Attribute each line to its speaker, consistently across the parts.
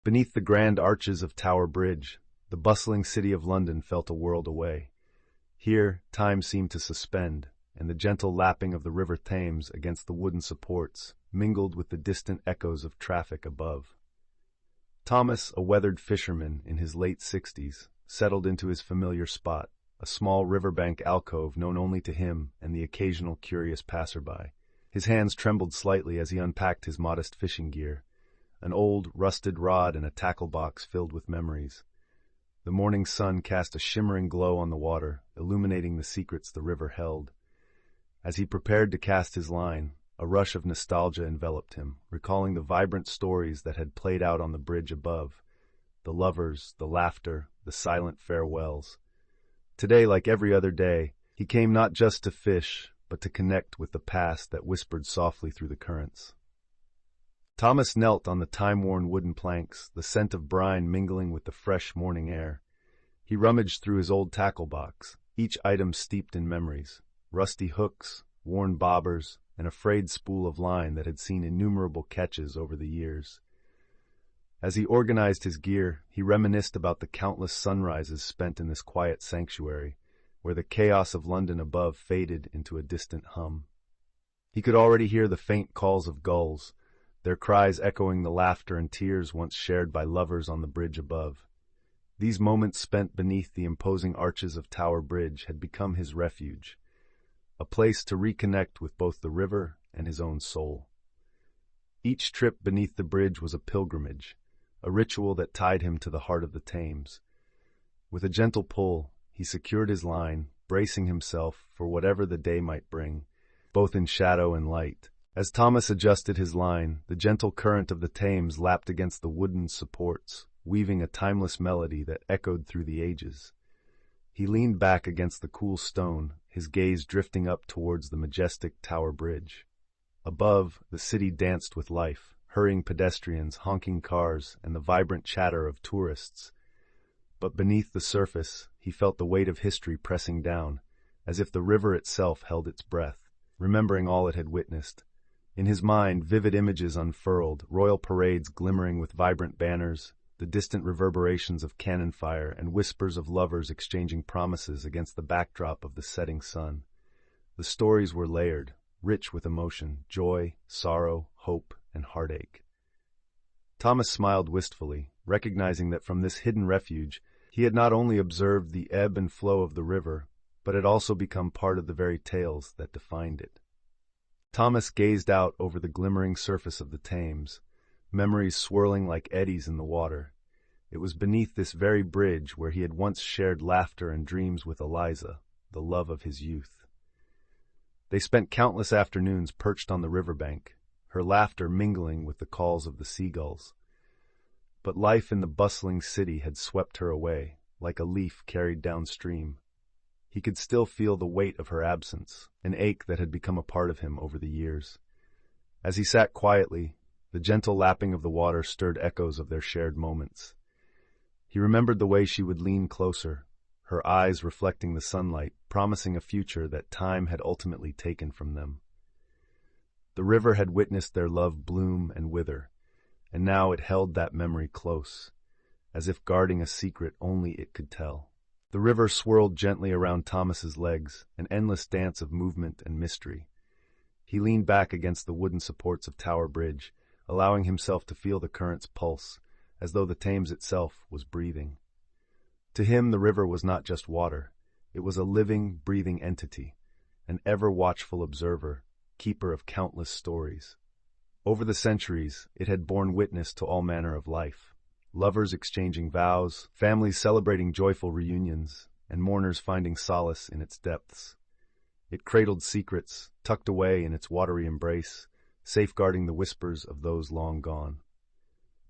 Speaker 1: Beneath the grand arches of Tower Bridge, the bustling city of London felt a world away. Here, time seemed to suspend, and the gentle lapping of the River Thames against the wooden supports mingled with the distant echoes of traffic above. Thomas, a weathered fisherman in his late 60s, settled into his familiar spot, a small riverbank alcove known only to him and the occasional curious passerby. His hands trembled slightly as he unpacked his modest fishing gear, an old, rusted rod and a tackle box filled with memories. The morning sun cast a shimmering glow on the water, illuminating the secrets the river held. As he prepared to cast his line, a rush of nostalgia enveloped him, recalling the vibrant stories that had played out on the bridge above, the lovers, the laughter, the silent farewells. Today, like every other day, he came not just to fish, but to connect with the past that whispered softly through the currents. Thomas knelt on the time-worn wooden planks, the scent of brine mingling with the fresh morning air. He rummaged through his old tackle box, each item steeped in memories, rusty hooks, worn bobbers, and a frayed spool of line that had seen innumerable catches over the years. As he organized his gear, he reminisced about the countless sunrises spent in this quiet sanctuary, where the chaos of London above faded into a distant hum. He could already hear the faint calls of gulls, their cries echoing the laughter and tears once shared by lovers on the bridge above. These moments spent beneath the imposing arches of Tower Bridge had become his refuge, a place to reconnect with both the river and his own soul. Each trip beneath the bridge was a pilgrimage, a ritual that tied him to the heart of the Thames. With a gentle pull, he secured his line, bracing himself for whatever the day might bring, both in shadow and light. As Thomas adjusted his line, the gentle current of the Thames lapped against the wooden supports, weaving a timeless melody that echoed through the ages. He leaned back against the cool stone, his gaze drifting up towards the majestic Tower Bridge. Above, the city danced with life, hurrying pedestrians, honking cars, and the vibrant chatter of tourists. But beneath the surface, he felt the weight of history pressing down, as if the river itself held its breath, remembering all it had witnessed. In his mind, vivid images unfurled, royal parades glimmering with vibrant banners, the distant reverberations of cannon fire, and whispers of lovers exchanging promises against the backdrop of the setting sun. The stories were layered, rich with emotion, joy, sorrow, hope, and heartache. Thomas smiled wistfully, recognizing that from this hidden refuge, he had not only observed the ebb and flow of the river, but had also become part of the very tales that defined it. Thomas gazed out over the glimmering surface of the Thames, memories swirling like eddies in the water. It was beneath this very bridge where he had once shared laughter and dreams with Eliza, the love of his youth. They spent countless afternoons perched on the riverbank, her laughter mingling with the calls of the seagulls. But life in the bustling city had swept her away, like a leaf carried downstream. He could still feel the weight of her absence, an ache that had become a part of him over the years. As he sat quietly, the gentle lapping of the water stirred echoes of their shared moments. He remembered the way she would lean closer, her eyes reflecting the sunlight, promising a future that time had ultimately taken from them. The river had witnessed their love bloom and wither, and now it held that memory close, as if guarding a secret only it could tell. The river swirled gently around Thomas's legs, an endless dance of movement and mystery. He leaned back against the wooden supports of Tower Bridge, allowing himself to feel the current's pulse, as though the Thames itself was breathing. To him, the river was not just water. It was a living, breathing entity, an ever-watchful observer, keeper of countless stories. Over the centuries, it had borne witness to all manner of life. Lovers exchanging vows, families celebrating joyful reunions, and mourners finding solace in its depths. It cradled secrets, tucked away in its watery embrace, safeguarding the whispers of those long gone.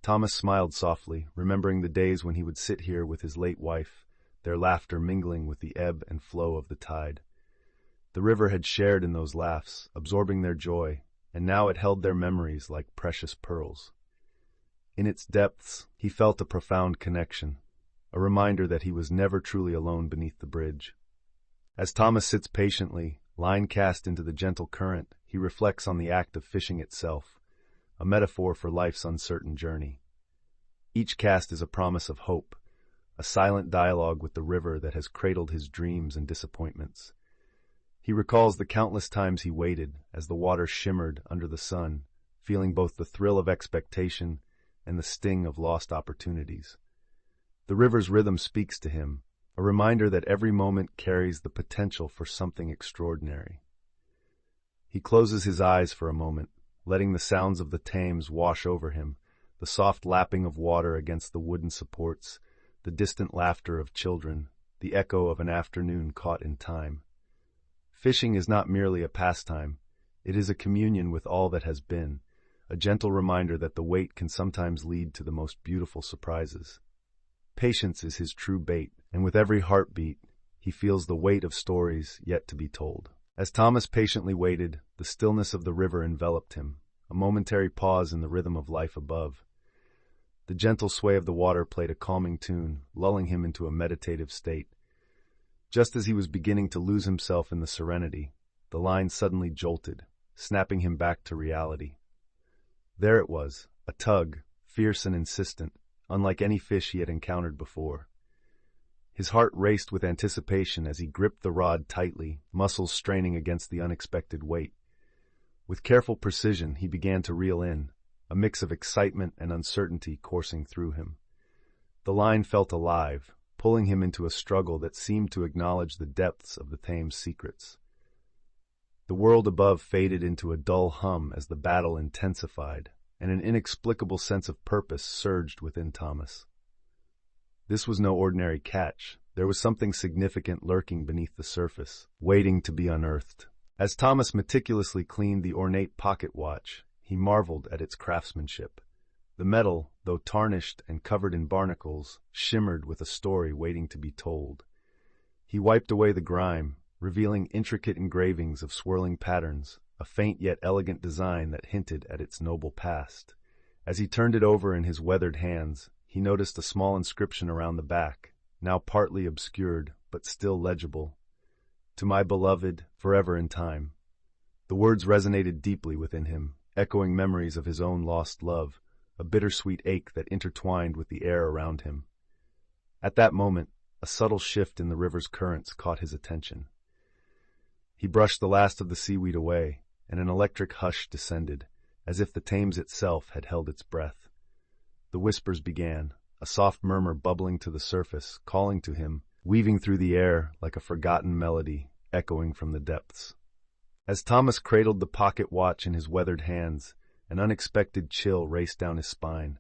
Speaker 1: Thomas smiled softly, remembering the days when he would sit here with his late wife, their laughter mingling with the ebb and flow of the tide. The river had shared in those laughs, absorbing their joy, and now it held their memories like precious pearls. In its depths, he felt a profound connection, a reminder that he was never truly alone beneath the bridge. As Thomas sits patiently, line cast into the gentle current, he reflects on the act of fishing itself, a metaphor for life's uncertain journey. Each cast is a promise of hope, a silent dialogue with the river that has cradled his dreams and disappointments. He recalls the countless times he waited as the water shimmered under the sun, feeling both the thrill of expectation and the sting of lost opportunities. The river's rhythm speaks to him, a reminder that every moment carries the potential for something extraordinary. He closes his eyes for a moment, letting the sounds of the Thames wash over him, the soft lapping of water against the wooden supports, the distant laughter of children, the echo of an afternoon caught in time. Fishing is not merely a pastime, it is a communion with all that has been, a gentle reminder that the wait can sometimes lead to the most beautiful surprises. Patience is his true bait, and with every heartbeat, he feels the weight of stories yet to be told. As Thomas patiently waited, the stillness of the river enveloped him, a momentary pause in the rhythm of life above. The gentle sway of the water played a calming tune, lulling him into a meditative state. Just as he was beginning to lose himself in the serenity, the line suddenly jolted, snapping him back to reality. There it was, a tug, fierce and insistent, unlike any fish he had encountered before. His heart raced with anticipation as he gripped the rod tightly, muscles straining against the unexpected weight. With careful precision, he began to reel in, a mix of excitement and uncertainty coursing through him. The line felt alive, pulling him into a struggle that seemed to acknowledge the depths of the Thames' secrets. The world above faded into a dull hum as the battle intensified, and an inexplicable sense of purpose surged within Thomas. This was no ordinary catch. There was something significant lurking beneath the surface, waiting to be unearthed. As Thomas meticulously cleaned the ornate pocket watch, he marveled at its craftsmanship. The metal, though tarnished and covered in barnacles, shimmered with a story waiting to be told. He wiped away the grime, revealing intricate engravings of swirling patterns, a faint yet elegant design that hinted at its noble past. As he turned it over in his weathered hands, he noticed a small inscription around the back, now partly obscured but still legible. "To my beloved, forever in time." The words resonated deeply within him, echoing memories of his own lost love, a bittersweet ache that intertwined with the air around him. At that moment, a subtle shift in the river's currents caught his attention. He brushed the last of the seaweed away, and an electric hush descended, as if the Thames itself had held its breath. The whispers began, a soft murmur bubbling to the surface, calling to him, weaving through the air like a forgotten melody, echoing from the depths. As Thomas cradled the pocket watch in his weathered hands, an unexpected chill raced down his spine.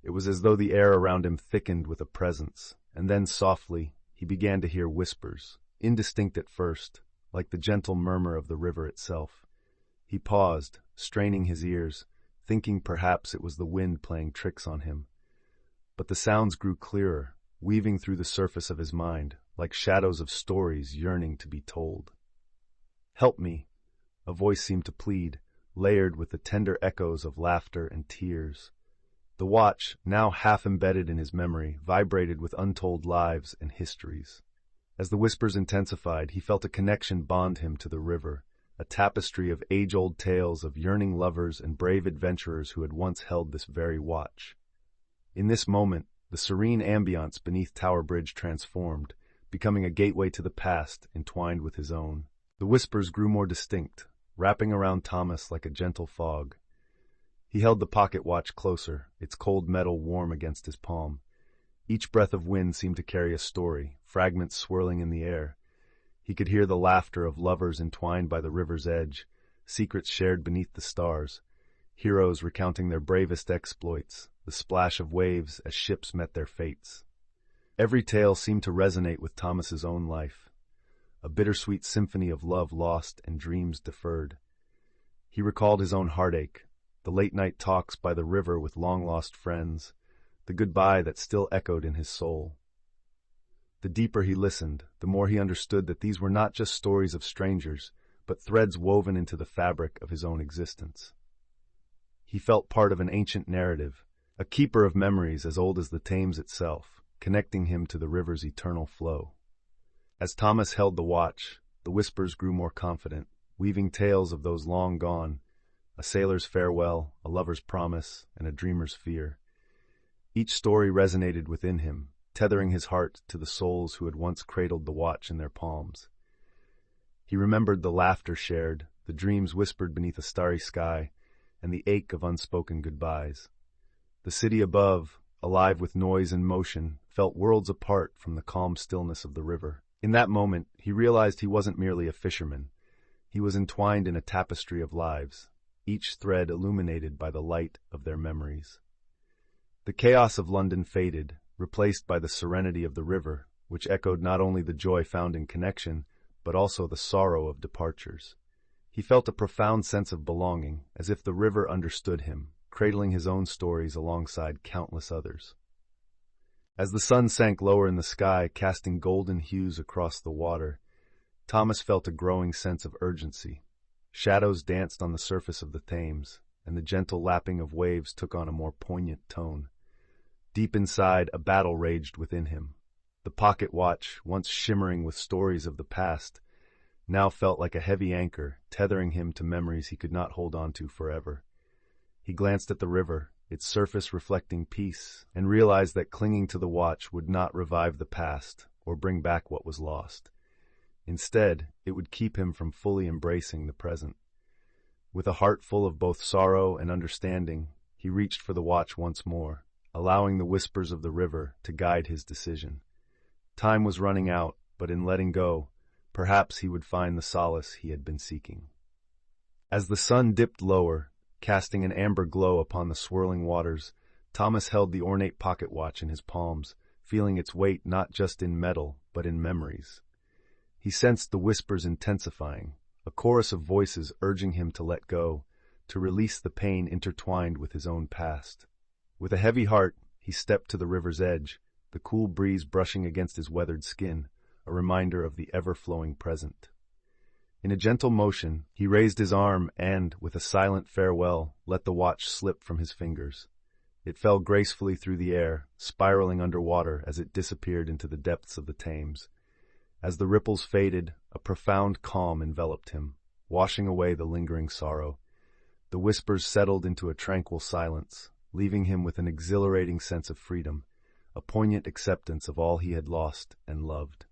Speaker 1: It was as though the air around him thickened with a presence, and then softly he began to hear whispers, indistinct at first, like the gentle murmur of the river itself. He paused, straining his ears, thinking perhaps it was the wind playing tricks on him. But the sounds grew clearer, weaving through the surface of his mind, like shadows of stories yearning to be told. "Help me," a voice seemed to plead, layered with the tender echoes of laughter and tears. The watch, now half embedded in his memory, vibrated with untold lives and histories. As the whispers intensified, he felt a connection bond him to the river, a tapestry of age-old tales of yearning lovers and brave adventurers who had once held this very watch. In this moment, the serene ambience beneath Tower Bridge transformed, becoming a gateway to the past entwined with his own. The whispers grew more distinct, wrapping around Thomas like a gentle fog. He held the pocket watch closer, its cold metal warm against his palm. Each breath of wind seemed to carry a story, fragments swirling in the air. He could hear the laughter of lovers entwined by the river's edge, secrets shared beneath the stars, heroes recounting their bravest exploits, the splash of waves as ships met their fates. Every tale seemed to resonate with Thomas's own life, a bittersweet symphony of love lost and dreams deferred. He recalled his own heartache, the late-night talks by the river with long-lost friends, the goodbye that still echoed in his soul. The deeper he listened, the more he understood that these were not just stories of strangers, but threads woven into the fabric of his own existence. He felt part of an ancient narrative, a keeper of memories as old as the Thames itself, connecting him to the river's eternal flow. As Thomas held the watch, the whispers grew more confident, weaving tales of those long gone, a sailor's farewell, a lover's promise, and a dreamer's fear. Each story resonated within him, tethering his heart to the souls who had once cradled the watch in their palms. He remembered the laughter shared, the dreams whispered beneath a starry sky, and the ache of unspoken goodbyes. The city above, alive with noise and motion, felt worlds apart from the calm stillness of the river. In that moment, he realized he wasn't merely a fisherman. He was entwined in a tapestry of lives, each thread illuminated by the light of their memories. The chaos of London faded, replaced by the serenity of the river, which echoed not only the joy found in connection, but also the sorrow of departures. He felt a profound sense of belonging, as if the river understood him, cradling his own stories alongside countless others. As the sun sank lower in the sky, casting golden hues across the water, Thomas felt a growing sense of urgency. Shadows danced on the surface of the Thames, and the gentle lapping of waves took on a more poignant tone. Deep inside, a battle raged within him. The pocket watch, once shimmering with stories of the past, now felt like a heavy anchor, tethering him to memories he could not hold on to forever. He glanced at the river, its surface reflecting peace, and realized that clinging to the watch would not revive the past or bring back what was lost. Instead, it would keep him from fully embracing the present. With a heart full of both sorrow and understanding, he reached for the watch once more, allowing the whispers of the river to guide his decision. Time was running out, but in letting go, perhaps he would find the solace he had been seeking. As the sun dipped lower, casting an amber glow upon the swirling waters, Thomas held the ornate pocket watch in his palms, feeling its weight not just in metal, but in memories. He sensed the whispers intensifying, a chorus of voices urging him to let go, to release the pain intertwined with his own past. With a heavy heart, he stepped to the river's edge, the cool breeze brushing against his weathered skin, a reminder of the ever-flowing present. In a gentle motion, he raised his arm and, with a silent farewell, let the watch slip from his fingers. It fell gracefully through the air, spiraling underwater as it disappeared into the depths of the Thames. As the ripples faded, a profound calm enveloped him, washing away the lingering sorrow. The whispers settled into a tranquil silence, leaving him with an exhilarating sense of freedom, a poignant acceptance of all he had lost and loved.